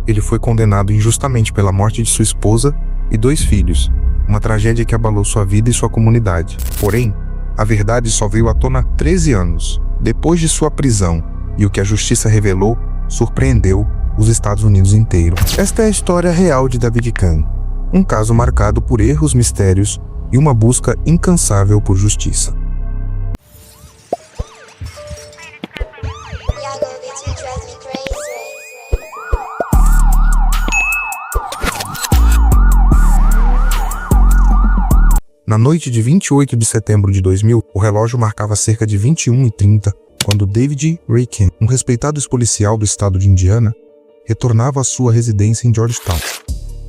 ele foi condenado injustamente pela morte de sua esposa e 2 filhos, uma tragédia que abalou sua vida e sua comunidade. Porém, a verdade só veio à tona há 13 anos, depois de sua prisão, e o que a justiça revelou surpreendeu os Estados Unidos inteiro. Esta é a história real de David Cain, um caso marcado por erros, mistérios e uma busca incansável por justiça. Na noite de 28 de setembro de 2000, o relógio marcava cerca de 21h30, quando David Ray Cain, um respeitado ex-policial do estado de Indiana, retornava à sua residência em Georgetown.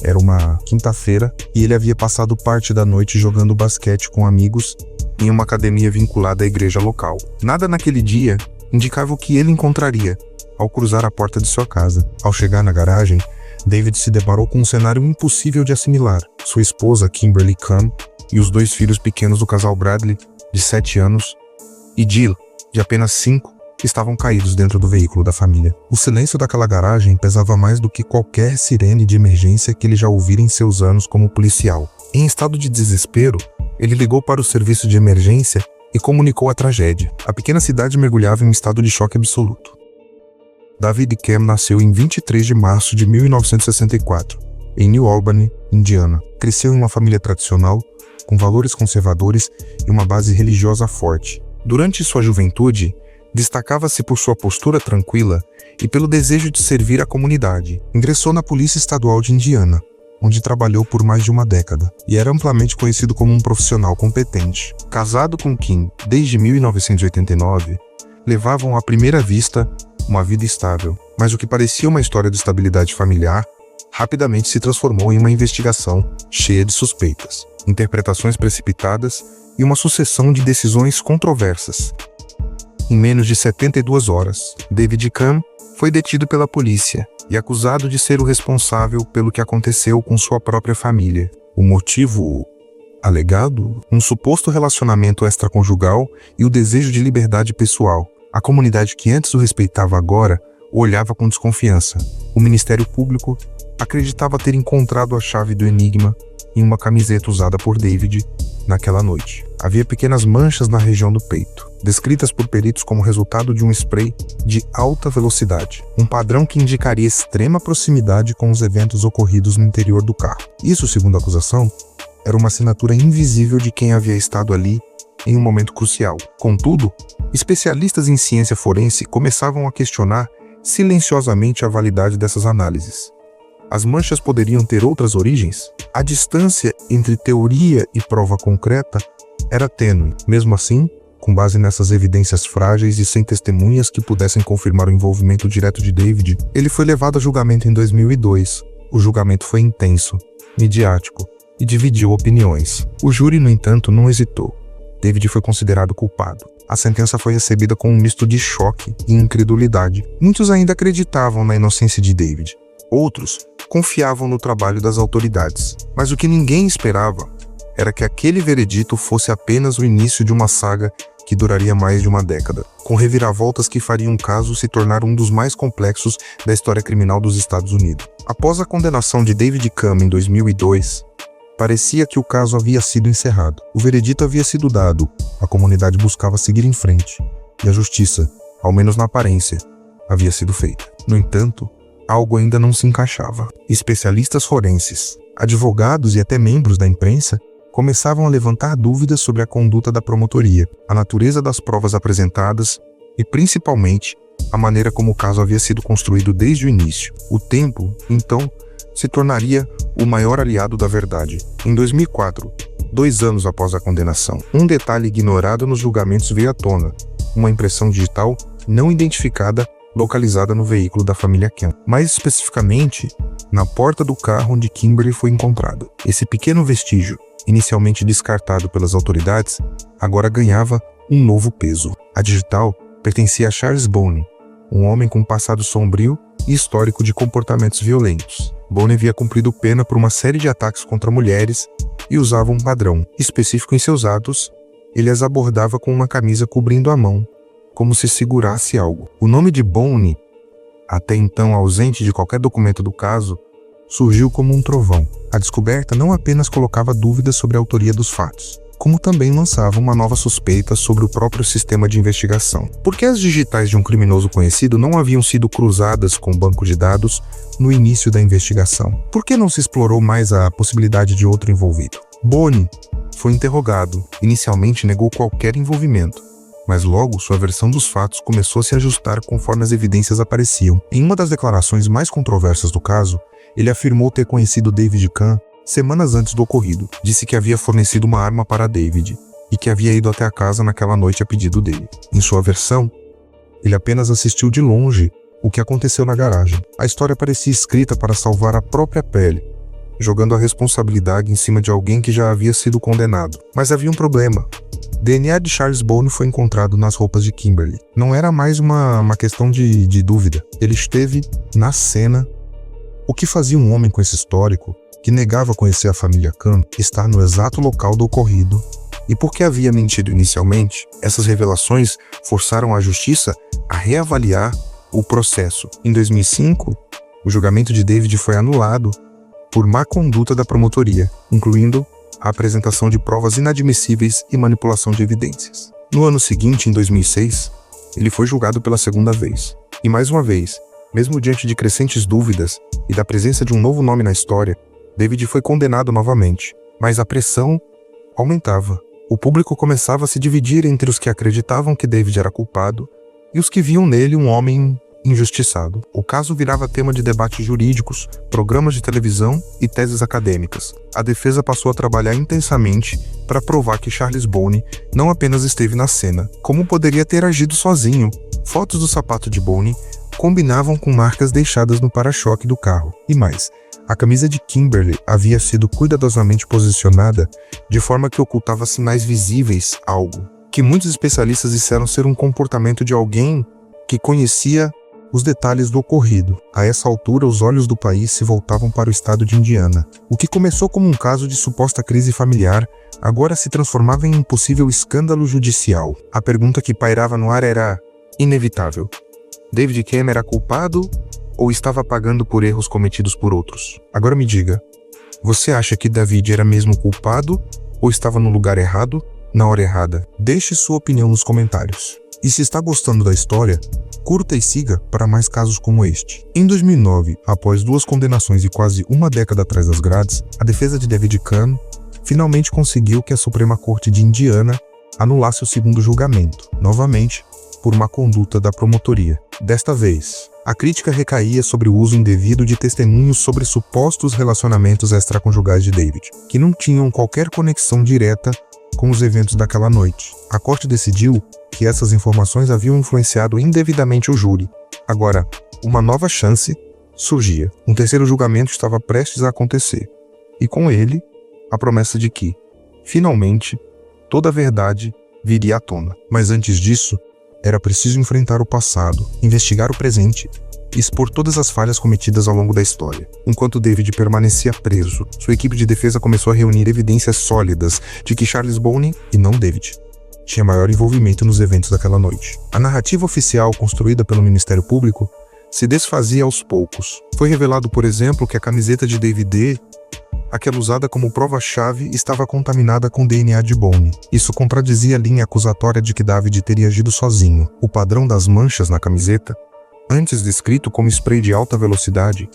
Era uma quinta-feira e ele havia passado parte da noite jogando basquete com amigos em uma academia vinculada à igreja local. Nada naquele dia indicava o que ele encontraria ao cruzar a porta de sua casa. Ao chegar na garagem, David se deparou com um cenário impossível de assimilar. Sua esposa, Kimberly Cain, e os 2 filhos pequenos do casal Bradley, de 7 anos, e Jill, de apenas 5, estavam caídos dentro do veículo da família. O silêncio daquela garagem pesava mais do que qualquer sirene de emergência que ele já ouvira em seus anos como policial. Em estado de desespero, ele ligou para o serviço de emergência e comunicou a tragédia. A pequena cidade mergulhava em um estado de choque absoluto. David Cain nasceu em 23 de março de 1964, em New Albany, Indiana. Cresceu em uma família tradicional, com valores conservadores e uma base religiosa forte. Durante sua juventude, destacava-se por sua postura tranquila e pelo desejo de servir a comunidade. Ingressou na Polícia Estadual de Indiana, onde trabalhou por mais de uma década, e era amplamente conhecido como um profissional competente. Casado com Kim desde 1989, levavam à primeira vista uma vida estável, mas o que parecia uma história de estabilidade familiar rapidamente se transformou em uma investigação cheia de suspeitas, interpretações precipitadas e uma sucessão de decisões controversas. Em menos de 72 horas, David Cain foi detido pela polícia e acusado de ser o responsável pelo que aconteceu com sua própria família. O motivo alegado? Um suposto relacionamento extraconjugal e o desejo de liberdade pessoal. A comunidade que antes o respeitava agora o olhava com desconfiança. O Ministério Público acreditava ter encontrado a chave do enigma em uma camiseta usada por David naquela noite. Havia pequenas manchas na região do peito, descritas por peritos como resultado de um spray de alta velocidade, um padrão que indicaria extrema proximidade com os eventos ocorridos no interior do carro. Isso, segundo a acusação, era uma assinatura invisível de quem havia estado ali em um momento crucial. Contudo, especialistas em ciência forense começavam a questionar silenciosamente a validade dessas análises. As manchas poderiam ter outras origens? A distância entre teoria e prova concreta era tênue. Mesmo assim, com base nessas evidências frágeis e sem testemunhas que pudessem confirmar o envolvimento direto de David, ele foi levado a julgamento em 2002. O julgamento foi intenso, midiático e dividiu opiniões. O júri, no entanto, não hesitou. David foi considerado culpado. A sentença foi recebida com um misto de choque e incredulidade. Muitos ainda acreditavam na inocência de David. Outros confiavam no trabalho das autoridades. Mas o que ninguém esperava era que aquele veredito fosse apenas o início de uma saga que duraria mais de uma década, com reviravoltas que fariam o caso se tornar um dos mais complexos da história criminal dos Estados Unidos. Após a condenação de David Cain em 2002, parecia que o caso havia sido encerrado. O veredito havia sido dado, a comunidade buscava seguir em frente, e a justiça, ao menos na aparência, havia sido feita. No entanto, algo ainda não se encaixava. Especialistas forenses, advogados e até membros da imprensa começavam a levantar dúvidas sobre a conduta da promotoria, a natureza das provas apresentadas e, principalmente, a maneira como o caso havia sido construído desde o início. O tempo, então, se tornaria o maior aliado da verdade. Em 2004, 2 anos após a condenação, um detalhe ignorado nos julgamentos veio à tona: uma impressão digital não identificada localizada no veículo da família Cain. Mais especificamente, na porta do carro onde Kimberly foi encontrada. Esse pequeno vestígio, inicialmente descartado pelas autoridades, agora ganhava um novo peso. A digital pertencia a Charles Bone, um homem com passado sombrio e histórico de comportamentos violentos. Bone havia cumprido pena por uma série de ataques contra mulheres e usava um padrão específico em seus atos. Ele as abordava com uma camisa cobrindo a mão, como se segurasse algo. O nome de Bone até então ausente de qualquer documento do caso, surgiu como um trovão. A descoberta não apenas colocava dúvidas sobre a autoria dos fatos, como também lançava uma nova suspeita sobre o próprio sistema de investigação. Por que as digitais de um criminoso conhecido não haviam sido cruzadas com o banco de dados no início da investigação? Por que não se explorou mais a possibilidade de outro envolvido? Boni foi interrogado. Inicialmente negou qualquer envolvimento, mas logo sua versão dos fatos começou a se ajustar conforme as evidências apareciam. Em uma das declarações mais controversas do caso, ele afirmou ter conhecido David Kahn semanas antes do ocorrido. Disse que havia fornecido uma arma para David e que havia ido até a casa naquela noite a pedido dele. Em sua versão, ele apenas assistiu de longe o que aconteceu na garagem. A história parecia escrita para salvar a própria pele, jogando a responsabilidade em cima de alguém que já havia sido condenado. Mas havia um problema. DNA de Charles Boni foi encontrado nas roupas de Kimberly. Não era mais uma questão de dúvida. Ele esteve na cena. O que fazia um homem com esse histórico, que negava conhecer a família Kahn, estar no exato local do ocorrido? E porque havia mentido inicialmente, essas revelações forçaram a justiça a reavaliar o processo. Em 2005, o julgamento de David foi anulado por má conduta da promotoria, incluindo a apresentação de provas inadmissíveis e manipulação de evidências. No ano seguinte, em 2006, ele foi julgado pela segunda vez. E mais uma vez, mesmo diante de crescentes dúvidas e da presença de um novo nome na história, David foi condenado novamente, mas a pressão aumentava. O público começava a se dividir entre os que acreditavam que David era culpado e os que viam nele um homem injustiçado. O caso virava tema de debates jurídicos, programas de televisão e teses acadêmicas. A defesa passou a trabalhar intensamente para provar que Charles Boni não apenas esteve na cena, como poderia ter agido sozinho. Fotos do sapato de Boni combinavam com marcas deixadas no para-choque do carro. E mais, a camisa de Kimberly havia sido cuidadosamente posicionada de forma que ocultava sinais visíveis, algo que muitos especialistas disseram ser um comportamento de alguém que conhecia os detalhes do ocorrido. A essa altura, os olhos do país se voltavam para o estado de Indiana. O que começou como um caso de suposta crise familiar, agora se transformava em um possível escândalo judicial. A pergunta que pairava no ar era inevitável. David Kahn era culpado ou estava pagando por erros cometidos por outros? Agora me diga, você acha que David era mesmo culpado ou estava no lugar errado, na hora errada? Deixe sua opinião nos comentários. E se está gostando da história, curta e siga para mais casos como este. Em 2009, após 2 condenações e quase uma década atrás das grades, a defesa de David Kahn finalmente conseguiu que a Suprema Corte de Indiana anulasse o segundo julgamento, novamente por má conduta da promotoria. Desta vez, a crítica recaía sobre o uso indevido de testemunhos sobre supostos relacionamentos extraconjugais de David, que não tinham qualquer conexão direta com os eventos daquela noite. A corte decidiu que essas informações haviam influenciado indevidamente o júri. Agora, uma nova chance surgia. Um terceiro julgamento estava prestes a acontecer, e com ele, a promessa de que, finalmente, toda a verdade viria à tona. Mas antes disso, era preciso enfrentar o passado, investigar o presente e expor todas as falhas cometidas ao longo da história. Enquanto David permanecia preso, sua equipe de defesa começou a reunir evidências sólidas de que Charles Boni, e não David, tinha maior envolvimento nos eventos daquela noite. A narrativa oficial construída pelo Ministério Público se desfazia aos poucos. Foi revelado, por exemplo, que a camiseta de David D., aquela usada como prova-chave, estava contaminada com DNA de Boni. Isso contradizia a linha acusatória de que David teria agido sozinho. O padrão das manchas na camiseta, antes descrito como spray de alta velocidade,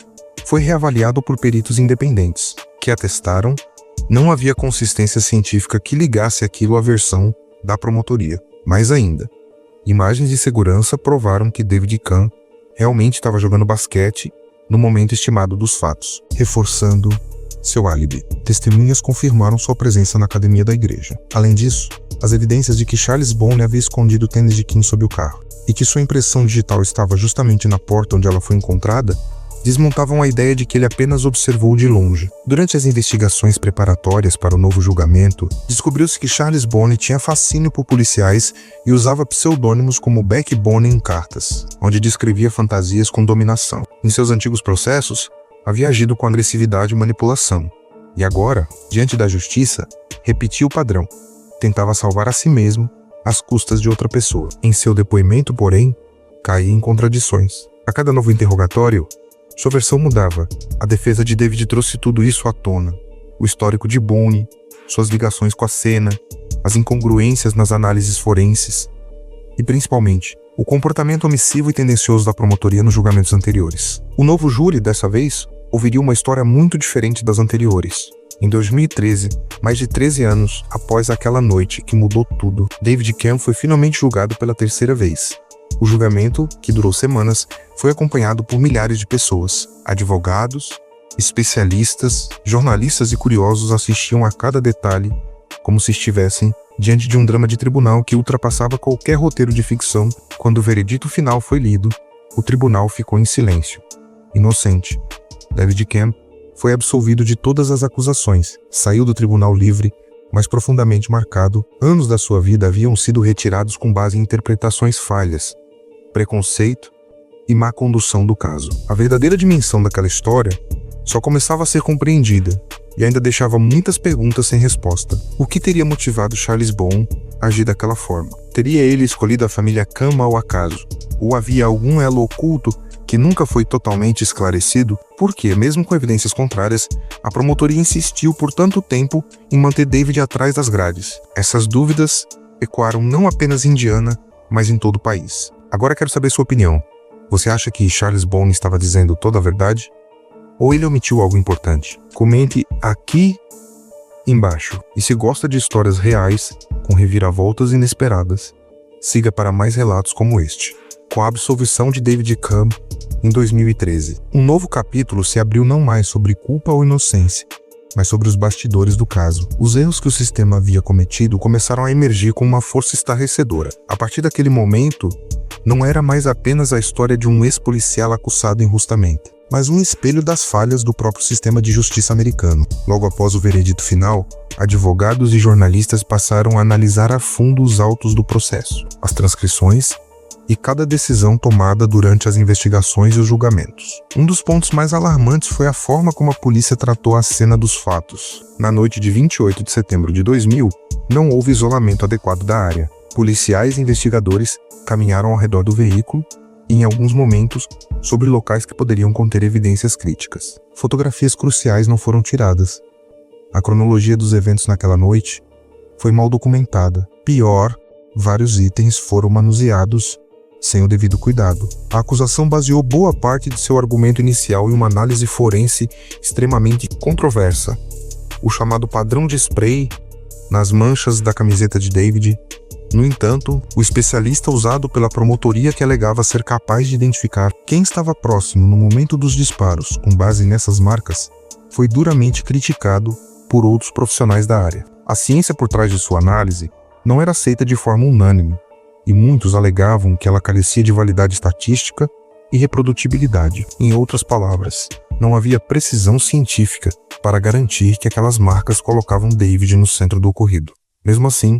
foi reavaliado por peritos independentes, que atestaram não havia consistência científica que ligasse aquilo à versão da promotoria. Mais ainda, imagens de segurança provaram que David Kahn realmente estava jogando basquete no momento estimado dos fatos, reforçando seu álibi. Testemunhas confirmaram sua presença na academia da igreja. Além disso, as evidências de que Charles Boni havia escondido o tênis de Kim sob o carro e que sua impressão digital estava justamente na porta onde ela foi encontrada, desmontavam a ideia de que ele apenas observou de longe. Durante as investigações preparatórias para o novo julgamento, descobriu-se que Charles Boni tinha fascínio por policiais e usava pseudônimos como Beck Boni em cartas, onde descrevia fantasias com dominação. Em seus antigos processos, havia agido com agressividade e manipulação. E agora, diante da justiça, repetia o padrão. Tentava salvar a si mesmo às custas de outra pessoa. Em seu depoimento, porém, caía em contradições. A cada novo interrogatório, sua versão mudava. A defesa de David trouxe tudo isso à tona. O histórico de Bonnie, suas ligações com a cena, as incongruências nas análises forenses e, principalmente, o comportamento omissivo e tendencioso da promotoria nos julgamentos anteriores. O novo júri, dessa vez, ouviria uma história muito diferente das anteriores. Em 2013, mais de 13 anos após aquela noite que mudou tudo, David Camm foi finalmente julgado pela terceira vez. O julgamento, que durou semanas, foi acompanhado por milhares de pessoas. Advogados, especialistas, jornalistas e curiosos assistiam a cada detalhe como se estivessem diante de um drama de tribunal que ultrapassava qualquer roteiro de ficção. Quando o veredito final foi lido, o tribunal ficou em silêncio. Inocente, David Camm foi absolvido de todas as acusações. Saiu do tribunal livre, mas profundamente marcado. Anos da sua vida haviam sido retirados com base em interpretações falhas, preconceito e má condução do caso. A verdadeira dimensão daquela história só começava a ser compreendida e ainda deixava muitas perguntas sem resposta. O que teria motivado Charles Bone a agir daquela forma? Teria ele escolhido a família Camm ao acaso? Ou havia algum elo oculto que nunca foi totalmente esclarecido? Porque, mesmo com evidências contrárias, a promotoria insistiu por tanto tempo em manter David atrás das grades. Essas dúvidas ecoaram não apenas em Indiana, mas em todo o país. Agora quero saber sua opinião. Você acha que Charles Bone estava dizendo toda a verdade? Ou ele omitiu algo importante? Comente aqui embaixo. E se gosta de histórias reais, com reviravoltas inesperadas, siga para mais relatos como este. Com a absolvição de David Camm em 2013, um novo capítulo se abriu não mais sobre culpa ou inocência, mas sobre os bastidores do caso. Os erros que o sistema havia cometido começaram a emergir com uma força estarrecedora. A partir daquele momento, não era mais apenas a história de um ex-policial acusado injustamente, mas um espelho das falhas do próprio sistema de justiça americano. Logo após o veredito final, advogados e jornalistas passaram a analisar a fundo os autos do processo, as transcrições e cada decisão tomada durante as investigações e os julgamentos. Um dos pontos mais alarmantes foi a forma como a polícia tratou a cena dos fatos. Na noite de 28 de setembro de 2000, não houve isolamento adequado da área. Policiais e investigadores caminharam ao redor do veículo e, em alguns momentos, sobre locais que poderiam conter evidências críticas. Fotografias cruciais não foram tiradas. A cronologia dos eventos naquela noite foi mal documentada. Pior, vários itens foram manuseados sem o devido cuidado. A acusação baseou boa parte de seu argumento inicial em uma análise forense extremamente controversa. O chamado padrão de spray nas manchas da camiseta de David. No entanto, o especialista usado pela promotoria, que alegava ser capaz de identificar quem estava próximo no momento dos disparos com base nessas marcas, foi duramente criticado por outros profissionais da área. A ciência por trás de sua análise não era aceita de forma unânime, e muitos alegavam que ela carecia de validade estatística e reprodutibilidade. Em outras palavras, não havia precisão científica para garantir que aquelas marcas colocavam David no centro do ocorrido. Mesmo assim,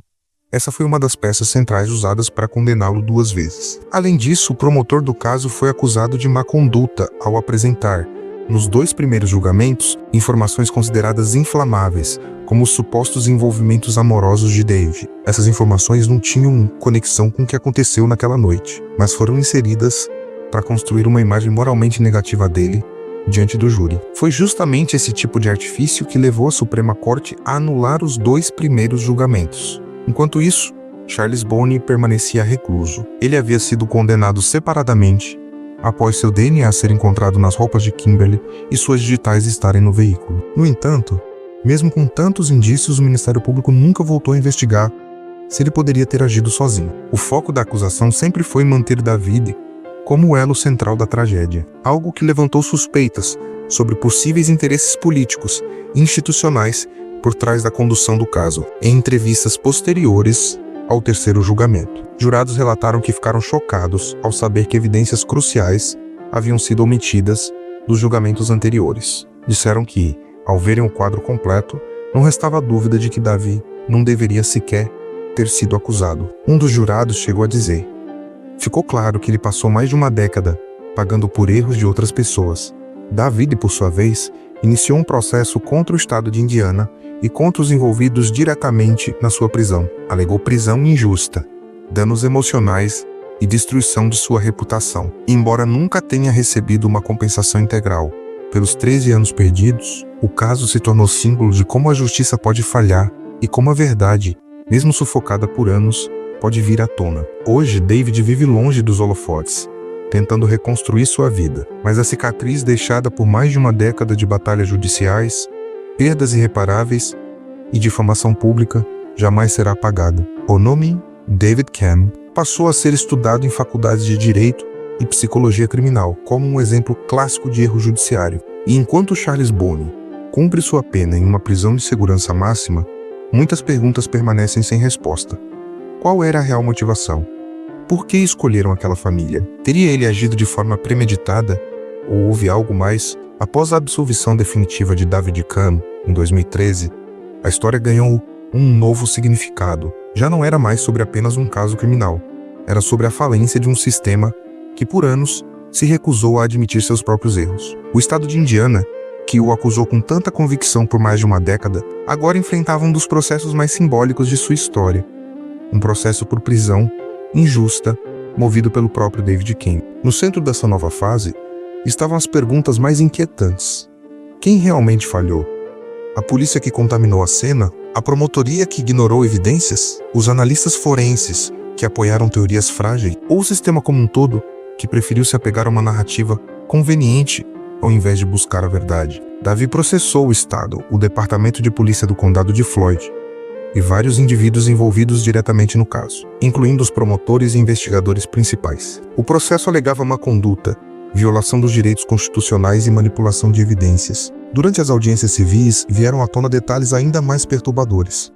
essa foi uma das peças centrais usadas para condená-lo 2 vezes. Além disso, o promotor do caso foi acusado de má conduta ao apresentar, nos 2 primeiros julgamentos, informações consideradas inflamáveis, como os supostos envolvimentos amorosos de David. Essas informações não tinham conexão com o que aconteceu naquela noite, mas foram inseridas para construir uma imagem moralmente negativa dele diante do júri. Foi justamente esse tipo de artifício que levou a Suprema Corte a anular os 2 primeiros julgamentos. Enquanto isso, Charles Bone permanecia recluso. Ele havia sido condenado separadamente após seu DNA ser encontrado nas roupas de Kimberly e suas digitais estarem no veículo. No entanto, mesmo com tantos indícios, o Ministério Público nunca voltou a investigar se ele poderia ter agido sozinho. O foco da acusação sempre foi manter David como o elo central da tragédia, algo que levantou suspeitas sobre possíveis interesses políticos e institucionais por trás da condução do caso. Em entrevistas posteriores ao terceiro julgamento, jurados relataram que ficaram chocados ao saber que evidências cruciais haviam sido omitidas dos julgamentos anteriores. Disseram que, ao verem o quadro completo, não restava dúvida de que David não deveria sequer ter sido acusado. Um dos jurados chegou a dizer: ficou claro que ele passou mais de uma década pagando por erros de outras pessoas. David, por sua vez, iniciou um processo contra o estado de Indiana e contra os envolvidos diretamente na sua prisão. Alegou prisão injusta, danos emocionais e destruição de sua reputação. Embora nunca tenha recebido uma compensação integral pelos 13 anos perdidos, o caso se tornou símbolo de como a justiça pode falhar e como a verdade, mesmo sufocada por anos, pode vir à tona. Hoje, David vive longe dos holofotes, tentando reconstruir sua vida, mas a cicatriz deixada por mais de uma década de batalhas judiciais, perdas irreparáveis e difamação pública jamais será apagada. O nome David Camm passou a ser estudado em faculdades de Direito e Psicologia Criminal como um exemplo clássico de erro judiciário. E enquanto Charles Boni cumpre sua pena em uma prisão de segurança máxima, muitas perguntas permanecem sem resposta. Qual era a real motivação? Por que escolheram aquela família? Teria ele agido de forma premeditada? Ou houve algo mais? Após a absolvição definitiva de David Camm, em 2013, a história ganhou um novo significado. Já não era mais sobre apenas um caso criminal. Era sobre a falência de um sistema que, por anos, se recusou a admitir seus próprios erros. O estado de Indiana, que o acusou com tanta convicção por mais de uma década, agora enfrentava um dos processos mais simbólicos de sua história. Um processo por prisão injusta, movido pelo próprio David Camm. No centro dessa nova fase, estavam as perguntas mais inquietantes. Quem realmente falhou? A polícia que contaminou a cena? A promotoria que ignorou evidências? Os analistas forenses que apoiaram teorias frágeis? Ou o sistema como um todo que preferiu se apegar a uma narrativa conveniente ao invés de buscar a verdade? Davi processou o Estado, o Departamento de Polícia do Condado de Floyd e vários indivíduos envolvidos diretamente no caso, incluindo os promotores e investigadores principais. O processo alegava má conduta, violação dos direitos constitucionais e manipulação de evidências. Durante as audiências civis, vieram à tona detalhes ainda mais perturbadores.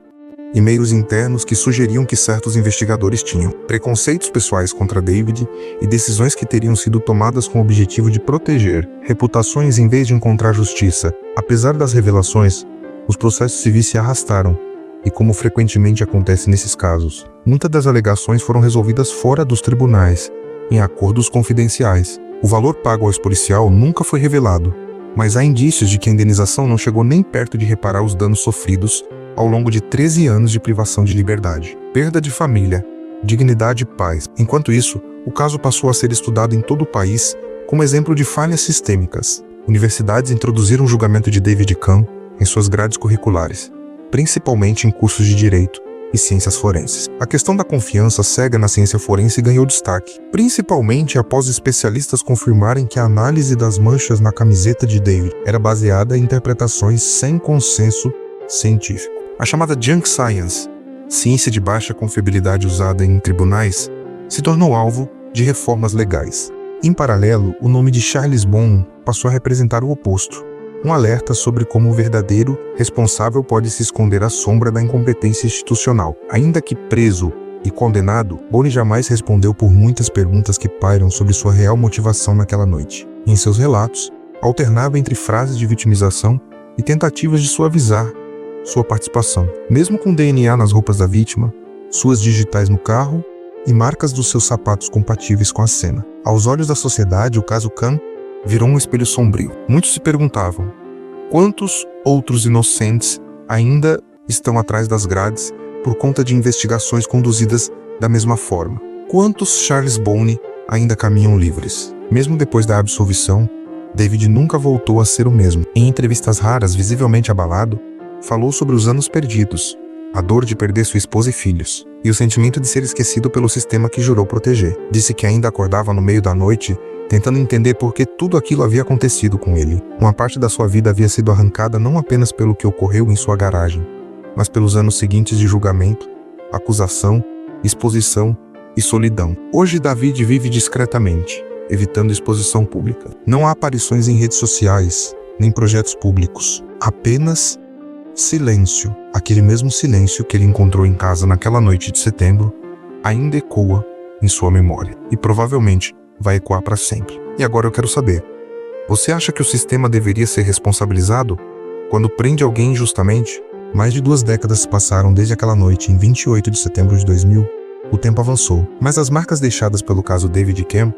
E-mails internos que sugeriam que certos investigadores tinham preconceitos pessoais contra David e decisões que teriam sido tomadas com o objetivo de proteger reputações em vez de encontrar justiça. Apesar das revelações, os processos civis se arrastaram, e como frequentemente acontece nesses casos, muitas das alegações foram resolvidas fora dos tribunais, em acordos confidenciais. O valor pago ao ex-policial nunca foi revelado, mas há indícios de que a indenização não chegou nem perto de reparar os danos sofridos ao longo de 13 anos de privação de liberdade. Perda de família, dignidade e paz. Enquanto isso, o caso passou a ser estudado em todo o país como exemplo de falhas sistêmicas. Universidades introduziram o julgamento de David Camm em suas grades curriculares, principalmente em cursos de Direito e Ciências Forenses. A questão da confiança cega na ciência forense ganhou destaque, principalmente após especialistas confirmarem que a análise das manchas na camiseta de David era baseada em interpretações sem consenso científico. A chamada junk science, ciência de baixa confiabilidade usada em tribunais, se tornou alvo de reformas legais. Em paralelo, o nome de Charles Boni passou a representar o oposto, um alerta sobre como o verdadeiro responsável pode se esconder à sombra da incompetência institucional. Ainda que preso e condenado, Boni jamais respondeu por muitas perguntas que pairam sobre sua real motivação naquela noite. Em seus relatos, alternava entre frases de vitimização e tentativas de suavizar sua participação. Mesmo com DNA nas roupas da vítima, suas digitais no carro e marcas dos seus sapatos compatíveis com a cena. Aos olhos da sociedade, o caso Camm virou um espelho sombrio. Muitos se perguntavam: quantos outros inocentes ainda estão atrás das grades por conta de investigações conduzidas da mesma forma? Quantos Charles Boni ainda caminham livres? Mesmo depois da absolvição, David nunca voltou a ser o mesmo. Em entrevistas raras, visivelmente abalado, falou sobre os anos perdidos, a dor de perder sua esposa e filhos, e o sentimento de ser esquecido pelo sistema que jurou proteger. Disse que ainda acordava no meio da noite, tentando entender por que tudo aquilo havia acontecido com ele. Uma parte da sua vida havia sido arrancada não apenas pelo que ocorreu em sua garagem, mas pelos anos seguintes de julgamento, acusação, exposição e solidão. Hoje David vive discretamente, evitando exposição pública. Não há aparições em redes sociais, nem projetos públicos. Apenas silêncio. Aquele mesmo silêncio que ele encontrou em casa naquela noite de setembro ainda ecoa em sua memória. E provavelmente vai ecoar para sempre. E agora eu quero saber: você acha que o sistema deveria ser responsabilizado quando prende alguém injustamente? Mais de 2 décadas se passaram desde aquela noite, em 28 de setembro de 2000. O tempo avançou, mas as marcas deixadas pelo caso David Camm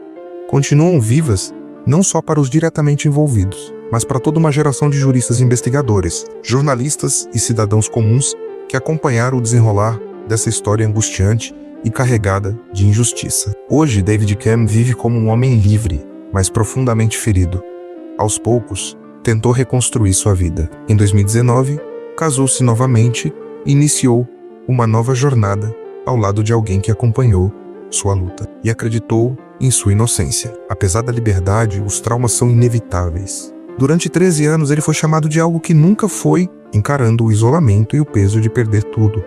continuam vivas não só para os diretamente envolvidos, mas para toda uma geração de juristas e investigadores, jornalistas e cidadãos comuns que acompanharam o desenrolar dessa história angustiante e carregada de injustiça. Hoje, David Camm vive como um homem livre, mas profundamente ferido. Aos poucos, tentou reconstruir sua vida. Em 2019, casou-se novamente e iniciou uma nova jornada ao lado de alguém que acompanhou sua luta e acreditou em sua inocência. Apesar da liberdade, os traumas são inevitáveis. Durante 13 anos, ele foi chamado de algo que nunca foi, encarando o isolamento e o peso de perder tudo.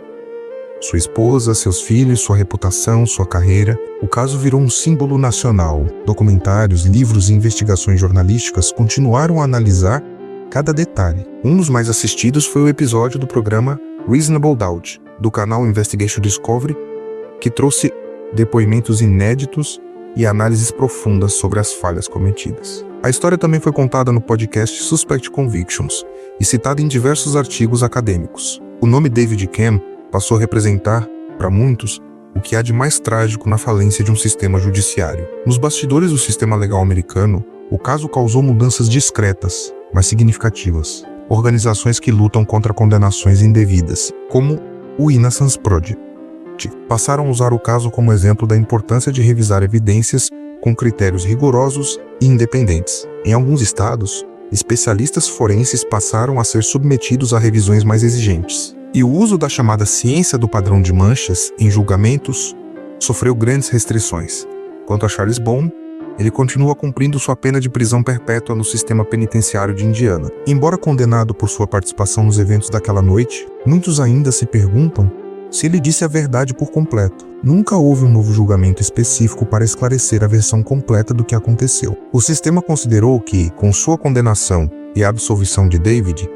Sua esposa, seus filhos, sua reputação, sua carreira. O caso virou um símbolo nacional. Documentários, livros e investigações jornalísticas continuaram a analisar cada detalhe. Um dos mais assistidos foi o episódio do programa Reasonable Doubt, do canal Investigation Discovery, que trouxe depoimentos inéditos e análises profundas sobre as falhas cometidas. A história também foi contada no podcast Suspect Convictions e citada em diversos artigos acadêmicos. O nome David Camm passou a representar, para muitos, o que há de mais trágico na falência de um sistema judiciário. Nos bastidores do sistema legal americano, o caso causou mudanças discretas, mas significativas. Organizações que lutam contra condenações indevidas, como o Innocence Project, passaram a usar o caso como exemplo da importância de revisar evidências com critérios rigorosos e independentes. Em alguns estados, especialistas forenses passaram a ser submetidos a revisões mais exigentes. E o uso da chamada ciência do padrão de manchas em julgamentos sofreu grandes restrições. Quanto a Charles Bond, ele continua cumprindo sua pena de prisão perpétua no sistema penitenciário de Indiana. Embora condenado por sua participação nos eventos daquela noite, muitos ainda se perguntam se ele disse a verdade por completo. Nunca houve um novo julgamento específico para esclarecer a versão completa do que aconteceu. O sistema considerou que, com sua condenação e a absolvição de David,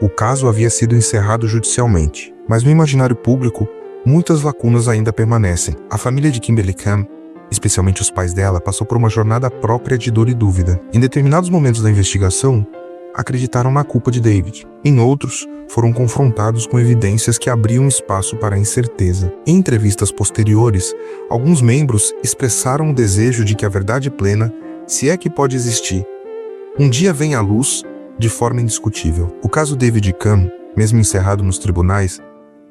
o caso havia sido encerrado judicialmente. Mas no imaginário público, muitas lacunas ainda permanecem. A família de Kimberly Camm, especialmente os pais dela, passou por uma jornada própria de dor e dúvida. Em determinados momentos da investigação, acreditaram na culpa de David. Em outros, foram confrontados com evidências que abriam espaço para a incerteza. Em entrevistas posteriores, alguns membros expressaram o desejo de que a verdade plena, se é que pode existir, um dia venha à luz de forma indiscutível. O caso David Camm, mesmo encerrado nos tribunais,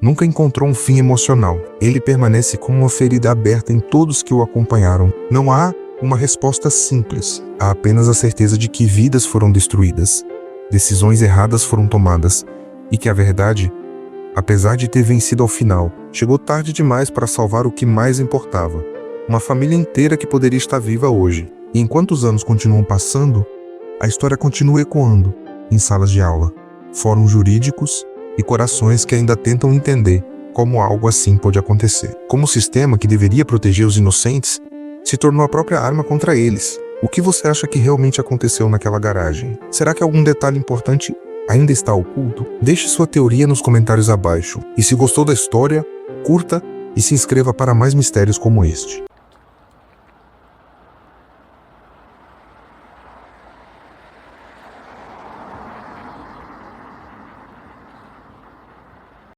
nunca encontrou um fim emocional. Ele permanece como uma ferida aberta em todos que o acompanharam. Não há uma resposta simples. Há apenas a certeza de que vidas foram destruídas, decisões erradas foram tomadas e que a verdade, apesar de ter vencido ao final, chegou tarde demais para salvar o que mais importava. Uma família inteira que poderia estar viva hoje. E enquanto os anos continuam passando, a história continua ecoando em salas de aula, fóruns jurídicos e corações que ainda tentam entender como algo assim pode acontecer. Como o sistema que deveria proteger os inocentes se tornou a própria arma contra eles. O que você acha que realmente aconteceu naquela garagem? Será que algum detalhe importante ainda está oculto? Deixe sua teoria nos comentários abaixo. E se gostou da história, curta e se inscreva para mais mistérios como este.